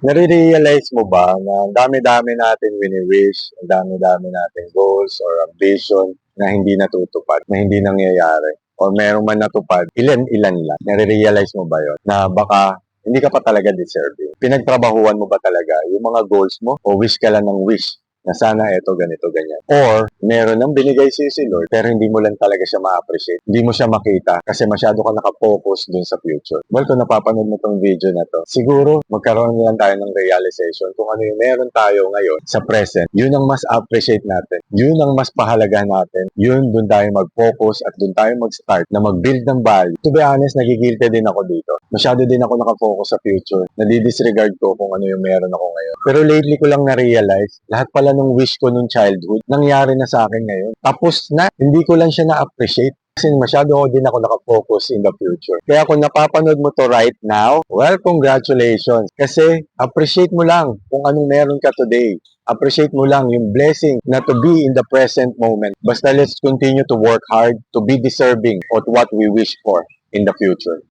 Nare-realize mo ba na ang dami-dami natin wini-wish, ang dami-dami nating goals or ambition na hindi natutupad, na hindi nangyayari, or meron man natupad, ilan-ilan lang. Nare-realize mo ba yon na baka hindi ka pa talaga deserving? Pinagtrabahuan mo ba talaga yung mga goals mo o wish ka lang ng wish na sana eto, ganito, ganyan? Or meron nang binigay sa'yo si Lord pero hindi mo lang talaga siya ma-appreciate. Hindi mo siya makita kasi masyado ka nakafocus dun sa future. Well, kung napapanood mo tong video na to, siguro magkaroon lang tayo ng realization kung ano yung meron tayo ngayon sa present. Yun ang mas appreciate natin. Yun ang mas pahalaga natin. Yun, dun tayo mag-focus at dun tayo mag-start na mag-build ng value. To be honest, nagigilty din ako dito. Masyado din ako nakafocus sa future. Nadi-disregard ko kung ano yung meron ako ngayon. Pero lately ko lang na-realize, lahat pala nung wish ko nung childhood, nangyari na sa akin ngayon. Tapos na, hindi ko lang siya na-appreciate. Kasi masyado din ako nakafocus in the future. Kaya kung napapanood mo to right now, well, congratulations. Kasi appreciate mo lang kung anong meron ka today. Appreciate mo lang yung blessing na to be in the present moment. Basta let's continue to work hard to be deserving of what we wish for in the future.